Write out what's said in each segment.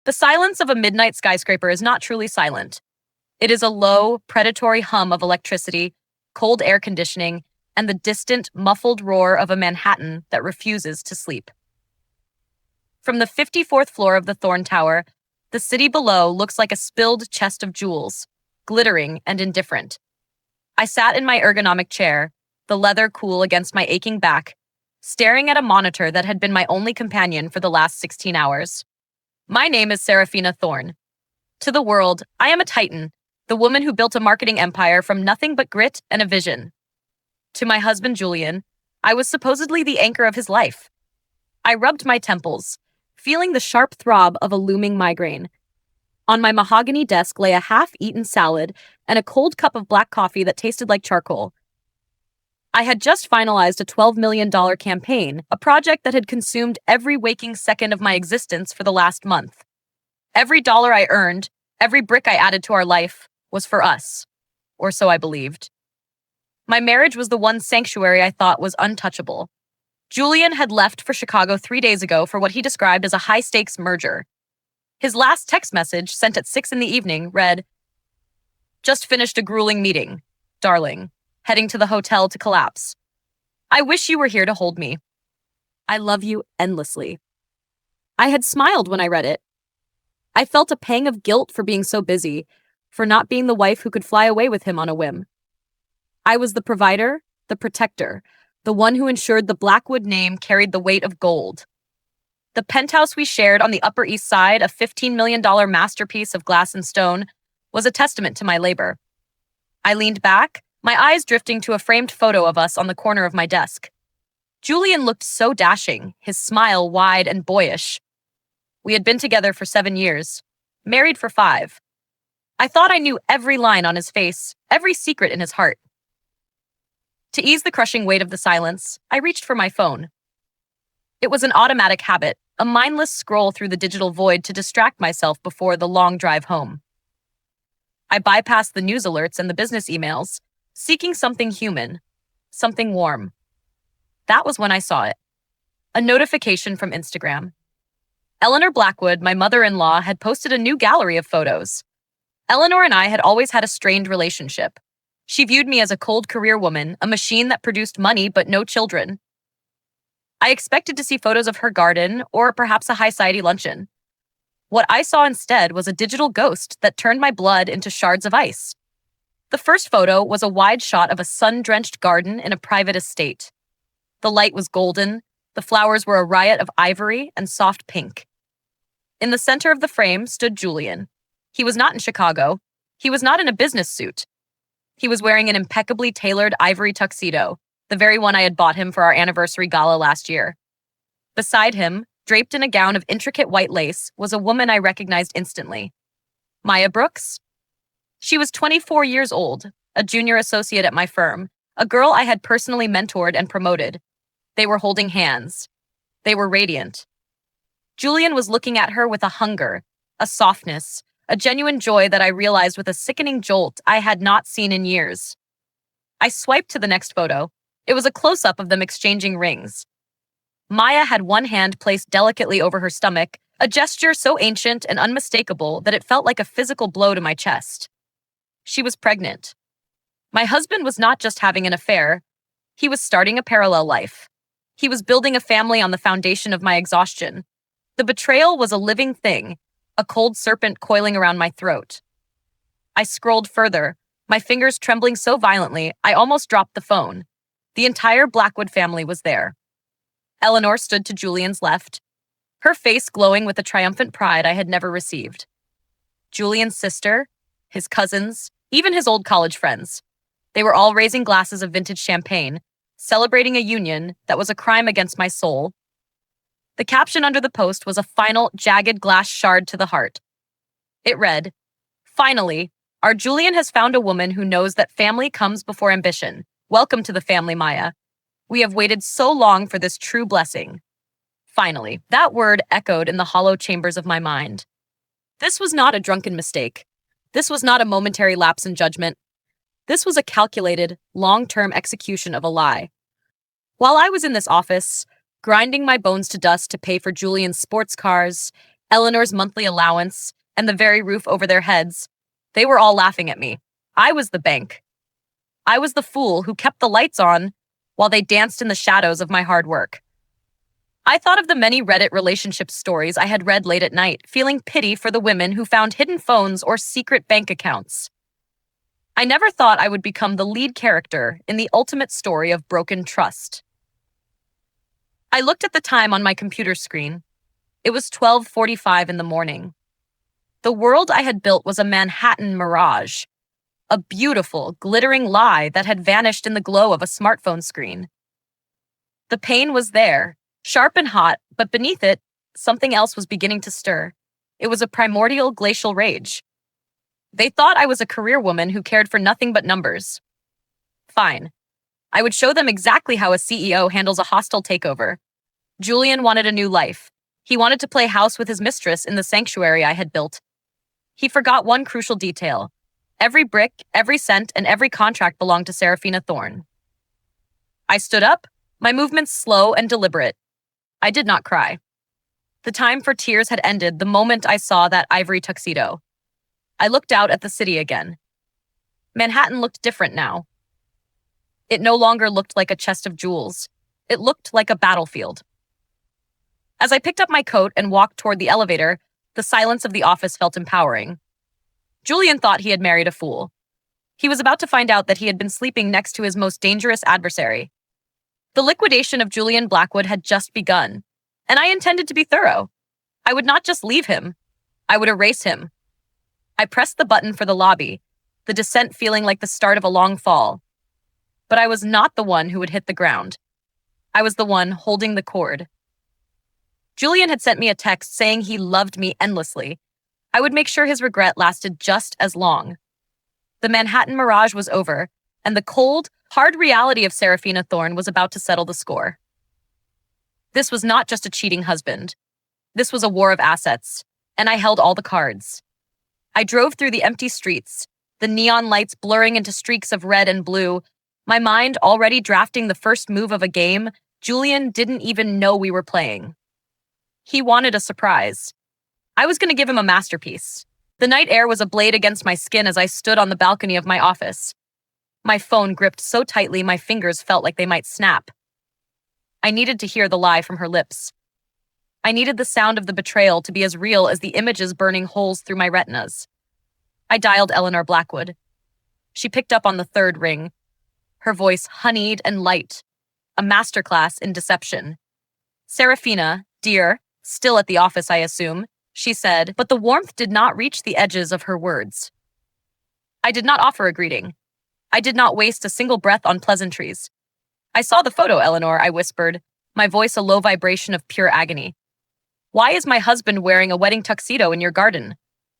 The silence of a midnight skyscraper is not truly silent. It is a low, predatory hum of electricity, cold air conditioning, and the distant, muffled roar of a Manhattan that refuses to sleep. From the 54th floor of the Thorn Tower, the city below looks like a spilled chest of jewels, glittering and indifferent. I sat in my ergonomic chair, the leather cool against my aching back, staring at a monitor that had been my only companion for the last 16 hours. My name is Serafina Thorn. To the world, I am a titan, the woman who built a marketing empire from nothing but grit and a vision. To my husband, Julian, I was supposedly the anchor of his life. I rubbed my temples, feeling the sharp throb of a looming migraine. On my mahogany desk lay a half-eaten salad and a cold cup of black coffee that tasted like charcoal. I had just finalized a $12 million campaign, a project that had consumed every waking second of my existence for the last month. Every dollar I earned, every brick I added to our life, was for us. Or so I believed. My marriage was the one sanctuary I thought was untouchable. Julian had left for Chicago 3 days ago for what he described as a high-stakes merger. His last text message, sent at 6 p.m, read, "Just finished a grueling meeting, darling. Heading to the hotel to collapse. I wish you were here to hold me. I love you endlessly." I had smiled when I read it. I felt a pang of guilt for being so busy, for not being the wife who could fly away with him on a whim. I was the provider, the protector, the one who ensured the Blackwood name carried the weight of gold. The penthouse we shared on the Upper East Side, a $15 million masterpiece of glass and stone, was a testament to my labor. I leaned back, my eyes drifting to a framed photo of us on the corner of my desk. Julian looked so dashing, his smile wide and boyish. We had been together for 7 years, married for 5. I thought I knew every line on his face, every secret in his heart. To ease the crushing weight of the silence, I reached for my phone. It was an automatic habit, a mindless scroll through the digital void to distract myself before the long drive home. I bypassed the news alerts and the business emails, seeking something human, something warm. That was when I saw it. A notification from Instagram. Eleanor Blackwood, my mother-in-law, had posted a new gallery of photos. Eleanor and I had always had a strained relationship. She viewed me as a cold career woman, a machine that produced money but no children. I expected to see photos of her garden or perhaps a high-society luncheon. What I saw instead was a digital ghost that turned my blood into shards of ice. The first photo was a wide shot of a sun-drenched garden in a private estate. The light was golden, the flowers were a riot of ivory and soft pink. In the center of the frame stood Julian. He was not in Chicago. He was not in a business suit. He was wearing an impeccably tailored ivory tuxedo, the very one I had bought him for our anniversary gala last year. Beside him, draped in a gown of intricate white lace, was a woman I recognized instantly. Maya Brooks? She was 24 years old, a junior associate at my firm, a girl I had personally mentored and promoted. They were holding hands. They were radiant. Julian was looking at her with a hunger, a softness, a genuine joy that I realized with a sickening jolt I had not seen in years. I swiped to the next photo. It was a close-up of them exchanging rings. Maya had one hand placed delicately over her stomach, a gesture so ancient and unmistakable that it felt like a physical blow to my chest. She was pregnant. My husband was not just having an affair. He was starting a parallel life. He was building a family on the foundation of my exhaustion. The betrayal was a living thing, a cold serpent coiling around my throat. I scrolled further, my fingers trembling so violently I almost dropped the phone. The entire Blackwood family was there. Eleanor stood to Julian's left, her face glowing with a triumphant pride I had never received. Julian's sister, his cousins, even his old college friends. They were all raising glasses of vintage champagne, celebrating a union that was a crime against my soul. The caption under the post was a final, jagged glass shard to the heart. It read, "Finally, our Julian has found a woman who knows that family comes before ambition. Welcome to the family, Maya. We have waited so long for this true blessing." Finally, that word echoed in the hollow chambers of my mind. This was not a drunken mistake. This was not a momentary lapse in judgment. This was a calculated, long-term execution of a lie. While I was in this office, grinding my bones to dust to pay for Julian's sports cars, Eleanor's monthly allowance, and the very roof over their heads. They were all laughing at me. I was the bank. I was the fool who kept the lights on while they danced in the shadows of my hard work. I thought of the many Reddit relationship stories I had read late at night, feeling pity for the women who found hidden phones or secret bank accounts. I never thought I would become the lead character in the ultimate story of broken trust. I looked at the time on my computer screen. It was 12:45 in the morning. The world I had built was a Manhattan mirage, a beautiful, glittering lie that had vanished in the glow of a smartphone screen. The pain was there, sharp and hot, but beneath it, something else was beginning to stir. It was a primordial glacial rage. They thought I was a career woman who cared for nothing but numbers. Fine. I would show them exactly how a CEO handles a hostile takeover. Julian wanted a new life. He wanted to play house with his mistress in the sanctuary I had built. He forgot one crucial detail. Every brick, every cent, and every contract belonged to Serafina Thorne. I stood up, my movements slow and deliberate. I did not cry. The time for tears had ended the moment I saw that ivory tuxedo. I looked out at the city again. Manhattan looked different now. It no longer looked like a chest of jewels. It looked like a battlefield. As I picked up my coat and walked toward the elevator, the silence of the office felt empowering. Julian thought he had married a fool. He was about to find out that he had been sleeping next to his most dangerous adversary. The liquidation of Julian Blackwood had just begun, and I intended to be thorough. I would not just leave him. I would erase him. I pressed the button for the lobby, the descent feeling like the start of a long fall. But I was not the one who would hit the ground. I was the one holding the cord. Julian had sent me a text saying he loved me endlessly. I would make sure his regret lasted just as long. The Manhattan mirage was over, and the cold, hard reality of Serafina Thorne was about to settle the score. This was not just a cheating husband. This was a war of assets, and I held all the cards. I drove through the empty streets, the neon lights blurring into streaks of red and blue, my mind already drafting the first move of a game Julian didn't even know we were playing. He wanted a surprise. I was going to give him a masterpiece. The night air was ablaze against my skin as I stood on the balcony of my office. My phone gripped so tightly my fingers felt like they might snap. I needed to hear the lie from her lips. I needed the sound of the betrayal to be as real as the images burning holes through my retinas. I dialed Eleanor Blackwood. She picked up on the third ring. Her voice honeyed and light, a masterclass in deception. Serafina, dear, still at the office, I assume, she said, but the warmth did not reach the edges of her words. I did not offer a greeting. I did not waste a single breath on pleasantries. I saw the photo, Eleanor, I whispered, my voice a low vibration of pure agony. Why is my husband wearing a wedding tuxedo in your garden?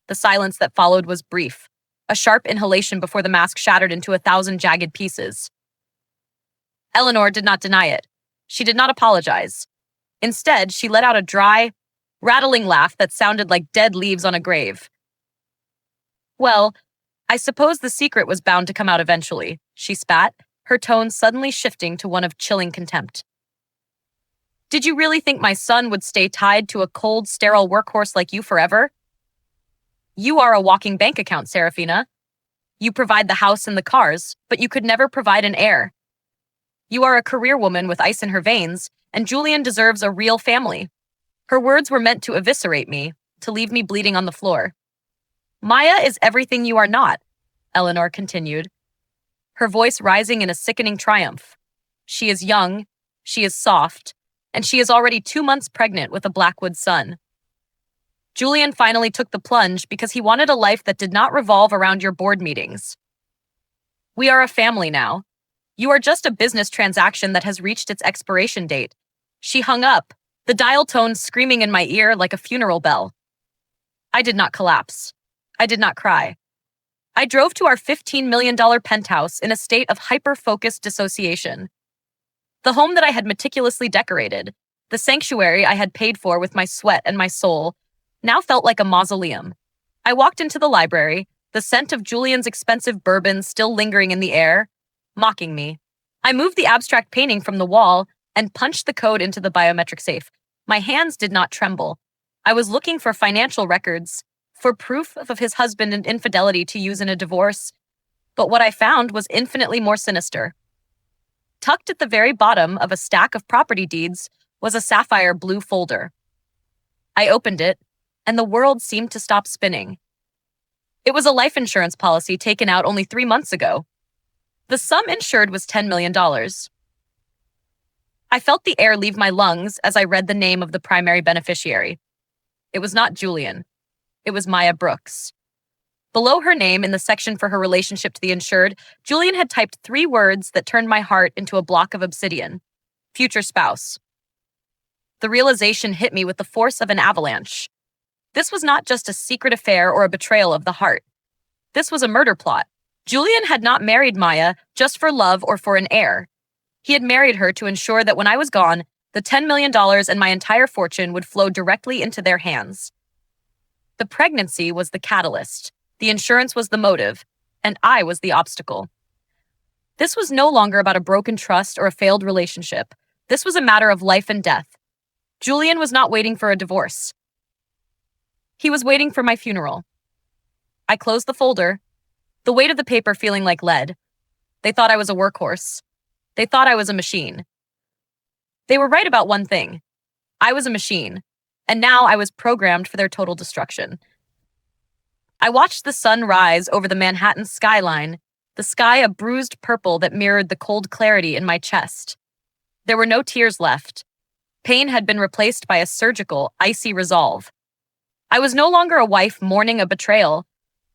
The silence that followed was brief, a sharp inhalation before the mask shattered into 1,000 jagged pieces. Eleanor did not deny it. She did not apologize. Instead, she let out a dry, rattling laugh that sounded like dead leaves on a grave. Well, I suppose the secret was bound to come out eventually, she spat, her tone suddenly shifting to one of chilling contempt. Did you really think my son would stay tied to a cold, sterile workhorse like you forever? You are a walking bank account, Serafina. You provide the house and the cars, but you could never provide an heir. You are a career woman with ice in her veins, and Julian deserves a real family. Her words were meant to eviscerate me, to leave me bleeding on the floor. Maya is everything you are not, Eleanor continued, her voice rising in a sickening triumph. She is young, she is soft, and she is already 2 months pregnant with a Blackwood son. Julian finally took the plunge because he wanted a life that did not revolve around your board meetings. We are a family now. You are just a business transaction that has reached its expiration date. She hung up, the dial tone screaming in my ear like a funeral bell. I did not collapse. I did not cry. I drove to our $15 million penthouse in a state of hyper-focused dissociation. The home that I had meticulously decorated, the sanctuary I had paid for with my sweat and my soul, now felt like a mausoleum. I walked into the library, the scent of Julian's expensive bourbon still lingering in the air, mocking me. I moved the abstract painting from the wall and punched the code into the biometric safe. My hands did not tremble. I was looking for financial records, for proof of his husband and infidelity to use in a divorce, but what I found was infinitely more sinister. Tucked at the very bottom of a stack of property deeds was a sapphire blue folder. I opened it, and the world seemed to stop spinning. It was a life insurance policy taken out only 3 months ago. The sum insured was $10 million. I felt the air leave my lungs as I read the name of the primary beneficiary. It was not Julian. It was Maya Brooks. Below her name, in the section for her relationship to the insured, Julian had typed 3 words that turned my heart into a block of obsidian. Future spouse. The realization hit me with the force of an avalanche. This was not just a secret affair or a betrayal of the heart. This was a murder plot. Julian had not married Maya just for love or for an heir. He had married her to ensure that when I was gone, the $10 million and my entire fortune would flow directly into their hands. The pregnancy was the catalyst, the insurance was the motive, and I was the obstacle. This was no longer about a broken trust or a failed relationship. This was a matter of life and death. Julian was not waiting for a divorce. He was waiting for my funeral. I closed the folder, the weight of the paper feeling like lead. They thought I was a workhorse. They thought I was a machine. They were right about one thing. I was a machine, and now I was programmed for their total destruction. I watched the sun rise over the Manhattan skyline, the sky a bruised purple that mirrored the cold clarity in my chest. There were no tears left. Pain had been replaced by a surgical, icy resolve. I was no longer a wife mourning a betrayal.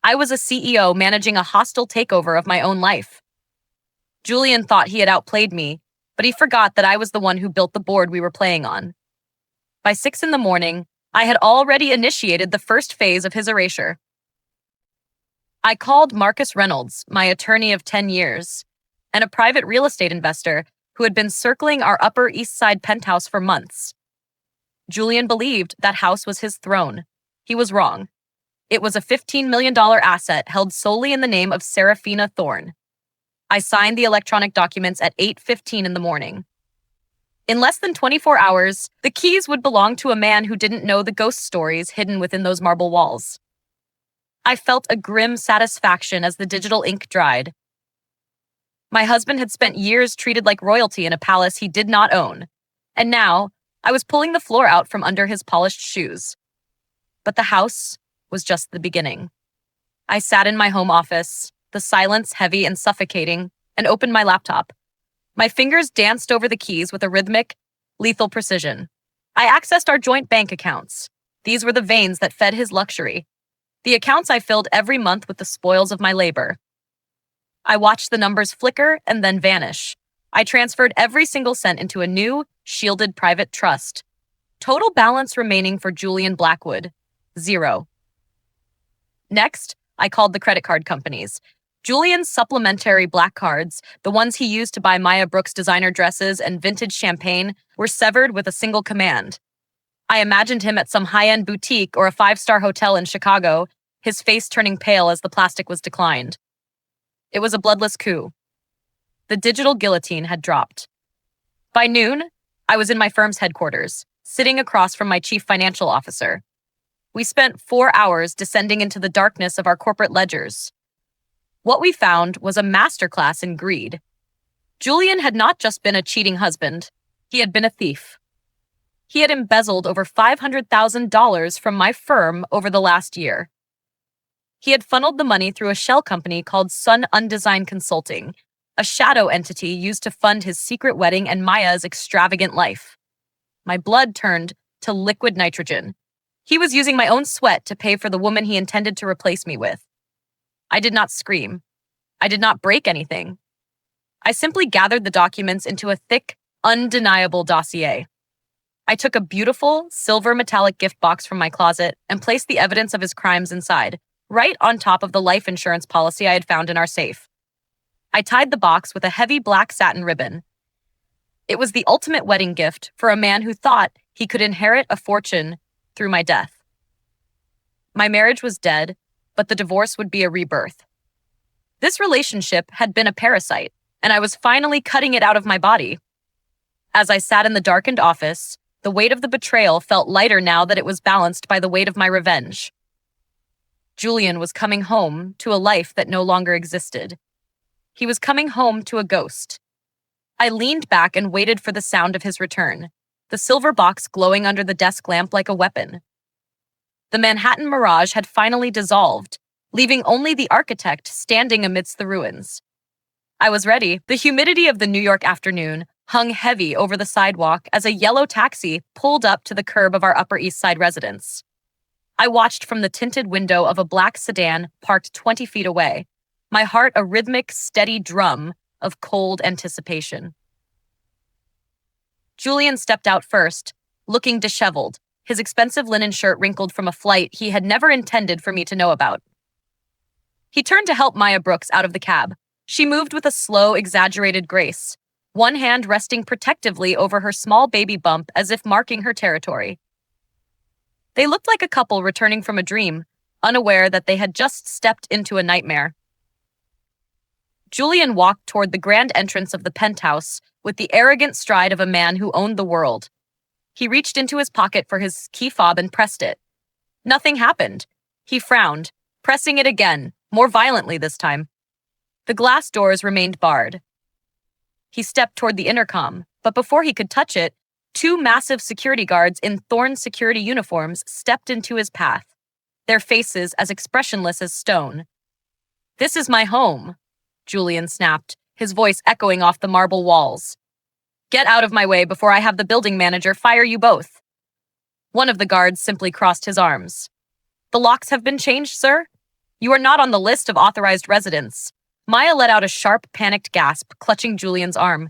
I was a CEO managing a hostile takeover of my own life. Julian thought he had outplayed me, but he forgot that I was the one who built the board we were playing on. By 6 a.m, I had already initiated the first phase of his erasure. I called Marcus Reynolds, my attorney of 10 years, and a private real estate investor who had been circling our Upper East Side penthouse for months. Julian believed that house was his throne. He was wrong. It was a $15 million asset held solely in the name of Serafina Thorne. I signed the electronic documents at 8:15 in the morning. In less than 24 hours, the keys would belong to a man who didn't know the ghost stories hidden within those marble walls. I felt a grim satisfaction as the digital ink dried. My husband had spent years treated like royalty in a palace he did not own, and now I was pulling the floor out from under his polished shoes. But the house was just the beginning. I sat in my home office, the silence heavy and suffocating, and opened my laptop. My fingers danced over the keys with a rhythmic, lethal precision. I accessed our joint bank accounts. These were the veins that fed his luxury. The accounts I filled every month with the spoils of my labor. I watched the numbers flicker and then vanish. I transferred every single cent into a new, shielded private trust. Total balance remaining for Julian Blackwood, 0. Next, I called the credit card companies. Julian's supplementary black cards, the ones he used to buy Maya Brooks designer dresses and vintage champagne, were severed with a single command. I imagined him at some high-end boutique or a 5-star hotel in Chicago, his face turning pale as the plastic was declined. It was a bloodless coup. The digital guillotine had dropped. By noon, I was in my firm's headquarters, sitting across from my chief financial officer. We spent 4 hours descending into the darkness of our corporate ledgers. What we found was a masterclass in greed. Julian had not just been a cheating husband, he had been a thief. He had embezzled over $500,000 from my firm over the last year. He had funneled the money through a shell company called Sun Undesign Consulting, a shadow entity used to fund his secret wedding and Maya's extravagant life. My blood turned to liquid nitrogen. He was using my own sweat to pay for the woman he intended to replace me with. I did not scream. I did not break anything. I simply gathered the documents into a thick, undeniable dossier. I took a beautiful, silver metallic gift box from my closet and placed the evidence of his crimes inside, right on top of the life insurance policy I had found in our safe. I tied the box with a heavy black satin ribbon. It was the ultimate wedding gift for a man who thought he could inherit a fortune through my death. My marriage was dead, but the divorce would be a rebirth. This relationship had been a parasite, and I was finally cutting it out of my body. As I sat in the darkened office, The weight of the betrayal felt lighter now that it was balanced by the weight of my revenge. Julian was coming home to a life that no longer existed. He was coming home to a ghost. I leaned back and waited for the sound of his return, the silver box glowing under the desk lamp like a weapon. The Manhattan mirage had finally dissolved, leaving only the architect standing amidst the ruins. I was ready. The humidity of the New York afternoon hung heavy over the sidewalk as a yellow taxi pulled up to the curb of our Upper East Side residence. I watched from the tinted window of a black sedan parked 20 feet away, my heart a rhythmic, steady drum of cold anticipation. Julian stepped out first, looking disheveled, his expensive linen shirt wrinkled from a flight he had never intended for me to know about. He turned to help Maya Brooks out of the cab. She moved with a slow, exaggerated grace, one hand resting protectively over her small baby bump as if marking her territory. They looked like a couple returning from a dream, unaware that they had just stepped into a nightmare. Julian walked toward the grand entrance of the penthouse with the arrogant stride of a man who owned the world. He reached into his pocket for his key fob and pressed it. Nothing happened. He frowned, pressing it again, more violently this time. The glass doors remained barred. He stepped toward the intercom, but before he could touch it, two massive security guards in Thorne security uniforms stepped into his path, their faces as expressionless as stone. "This is my home," Julian snapped, his voice echoing off the marble walls. "Get out of my way before I have the building manager fire you both." One of the guards simply crossed his arms. "The locks have been changed, sir? You are not on the list of authorized residents." Maya let out a sharp, panicked gasp, clutching Julian's arm.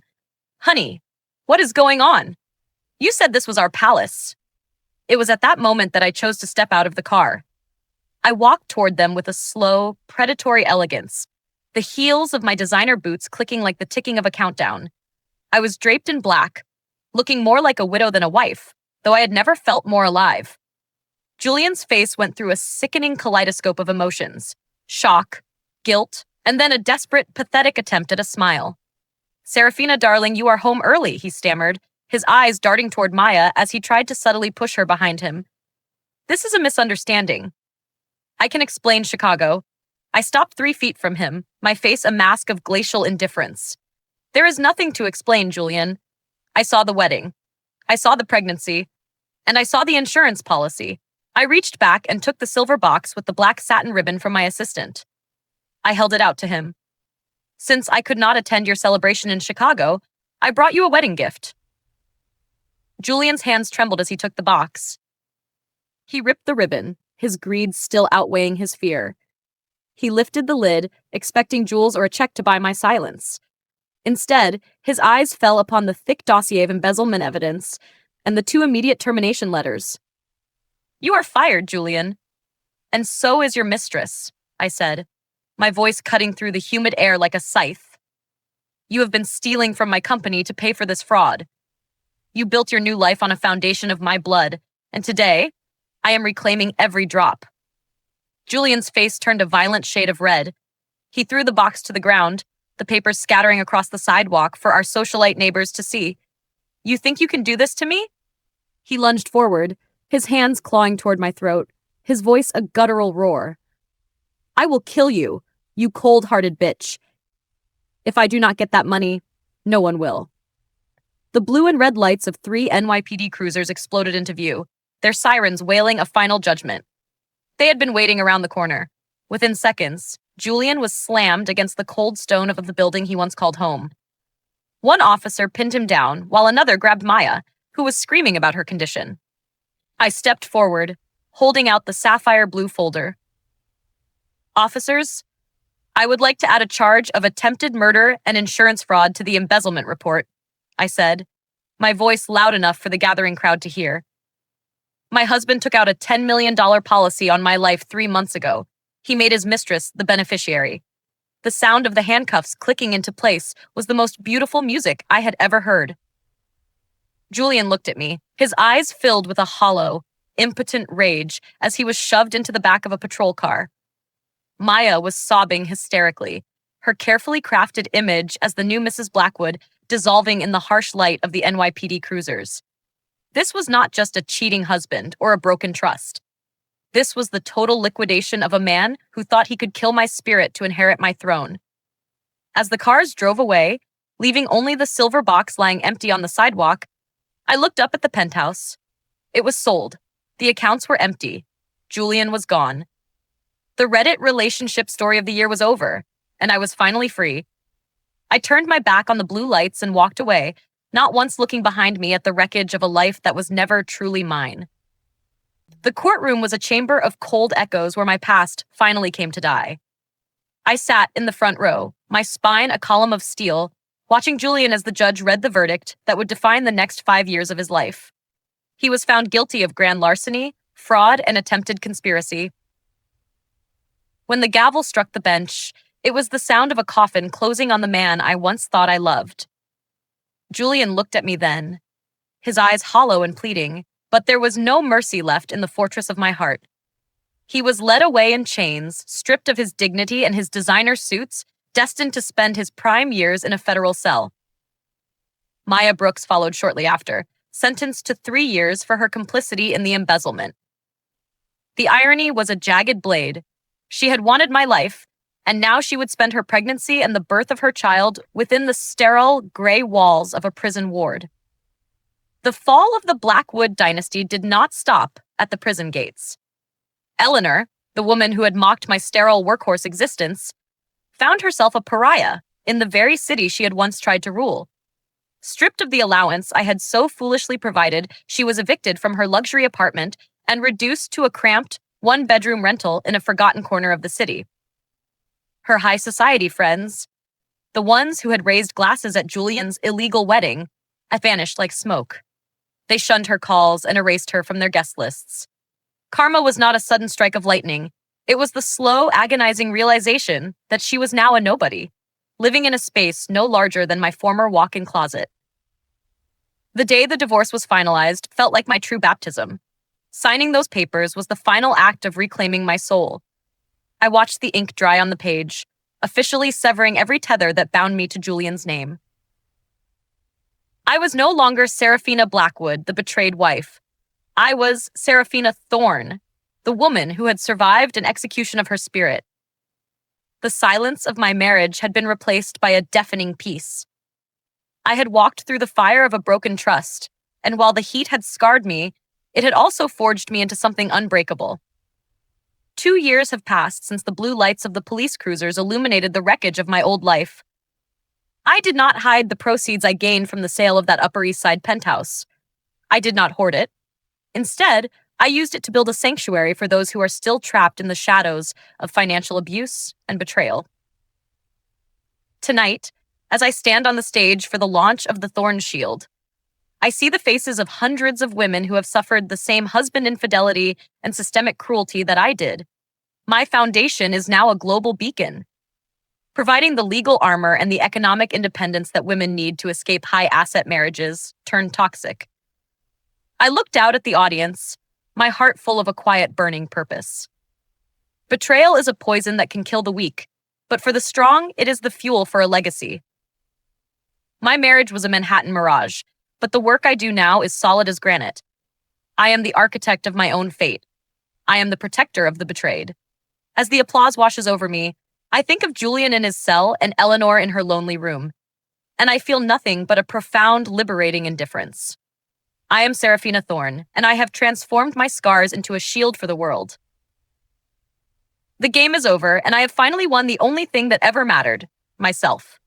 "Honey, what is going on? You said this was our palace." It was at that moment that I chose to step out of the car. I walked toward them with a slow, predatory elegance, the heels of my designer boots clicking like the ticking of a countdown. I was draped in black, looking more like a widow than a wife, though I had never felt more alive. Julian's face went through a sickening kaleidoscope of emotions: shock, guilt, and then a desperate, pathetic attempt at a smile. "Serafina, darling, you are home early," he stammered, his eyes darting toward Maya as he tried to subtly push her behind him. "This is a misunderstanding. I can explain, Chicago." I stopped 3 feet from him, my face a mask of glacial indifference. "There is nothing to explain, Julian. I saw the wedding. I saw the pregnancy. And I saw the insurance policy." I reached back and took the silver box with the black satin ribbon from my assistant. I held it out to him. "Since I could not attend your celebration in Chicago, I brought you a wedding gift." Julian's hands trembled as he took the box. He ripped the ribbon, his greed still outweighing his fear. He lifted the lid, expecting jewels or a check to buy my silence. Instead, his eyes fell upon the thick dossier of embezzlement evidence and the 2 immediate termination letters. "You are fired, Julian. And so is your mistress," I said, my voice cutting through the humid air like a scythe. "You have been stealing from my company to pay for this fraud. You built your new life on a foundation of my blood, and today, I am reclaiming every drop." Julian's face turned a violent shade of red. He threw the box to the ground, the papers scattering across the sidewalk for our socialite neighbors to see. "You think you can do this to me?" He lunged forward, his hands clawing toward my throat, his voice a guttural roar. "I will kill you, you cold-hearted bitch. If I do not get that money, no one will." The blue and red lights of 3 NYPD cruisers exploded into view, their sirens wailing a final judgment. They had been waiting around the corner. Within seconds, Julian was slammed against the cold stone of the building he once called home. One officer pinned him down, while another grabbed Maya, who was screaming about her condition. I stepped forward, holding out the sapphire blue folder. "Officers, I would like to add a charge of attempted murder and insurance fraud to the embezzlement report," I said, my voice loud enough for the gathering crowd to hear. "My husband took out a $10 million policy on my life 3 months ago. He made his mistress the beneficiary. The sound of the handcuffs clicking into place was the most beautiful music I had ever heard." Julian looked at me, his eyes filled with a hollow, impotent rage as he was shoved into the back of a patrol car. Maya was sobbing hysterically, her carefully crafted image as the new Mrs. Blackwood dissolving in the harsh light of the NYPD cruisers. This was not just a cheating husband or a broken trust. This was the total liquidation of a man who thought he could kill my spirit to inherit my throne. As the cars drove away, leaving only the silver box lying empty on the sidewalk, I looked up at the penthouse. It was sold. The accounts were empty. Julian was gone. The Reddit relationship story of the year was over, and I was finally free. I turned my back on the blue lights and walked away, not once looking behind me at the wreckage of a life that was never truly mine. The courtroom was a chamber of cold echoes where my past finally came to die. I sat in the front row, my spine a column of steel, watching Julian as the judge read the verdict that would define the next 5 years of his life. He was found guilty of grand larceny, fraud, and attempted conspiracy. When the gavel struck the bench, it was the sound of a coffin closing on the man I once thought I loved. Julian looked at me then, his eyes hollow and pleading, but there was no mercy left in the fortress of my heart. He was led away in chains, stripped of his dignity and his designer suits, destined to spend his prime years in a federal cell. Maya Brooks followed shortly after, sentenced to 3 years for her complicity in the embezzlement. The irony was a jagged blade. She had wanted my life, and now she would spend her pregnancy and the birth of her child within the sterile, gray walls of a prison ward. The fall of the Blackwood dynasty did not stop at the prison gates. Eleanor, the woman who had mocked my sterile workhorse existence, found herself a pariah in the very city she had once tried to rule. Stripped of the allowance I had so foolishly provided, she was evicted from her luxury apartment and reduced to a cramped, one-bedroom rental in a forgotten corner of the city. Her high society friends, the ones who had raised glasses at Julian's illegal wedding, vanished like smoke. They shunned her calls and erased her from their guest lists. Karma was not a sudden strike of lightning. It was the slow, agonizing realization that she was now a nobody, living in a space no larger than my former walk-in closet. The day the divorce was finalized felt like my true baptism. Signing those papers was the final act of reclaiming my soul. I watched the ink dry on the page, officially severing every tether that bound me to Julian's name. I was no longer Seraphina Blackwood, the betrayed wife. I was Seraphina Thorne, the woman who had survived an execution of her spirit. The silence of my marriage had been replaced by a deafening peace. I had walked through the fire of a broken trust, and while the heat had scarred me, it had also forged me into something unbreakable. 2 years have passed since the blue lights of the police cruisers illuminated the wreckage of my old life. I did not hide the proceeds I gained from the sale of that Upper East Side penthouse. I did not hoard it. Instead, I used it to build a sanctuary for those who are still trapped in the shadows of financial abuse and betrayal. Tonight, as I stand on the stage for the launch of the Thorn Shield, I see the faces of hundreds of women who have suffered the same husband infidelity and systemic cruelty that I did. My foundation is now a global beacon, providing the legal armor and the economic independence that women need to escape high-asset marriages turned toxic. I looked out at the audience, my heart full of a quiet, burning purpose. Betrayal is a poison that can kill the weak, but for the strong, it is the fuel for a legacy. My marriage was a Manhattan mirage, but the work I do now is solid as granite. I am the architect of my own fate. I am the protector of the betrayed. As the applause washes over me, I think of Julian in his cell and Eleanor in her lonely room, and I feel nothing but a profound, liberating indifference. I am Seraphina Thorne, and I have transformed my scars into a shield for the world. The game is over, and I have finally won the only thing that ever mattered, myself.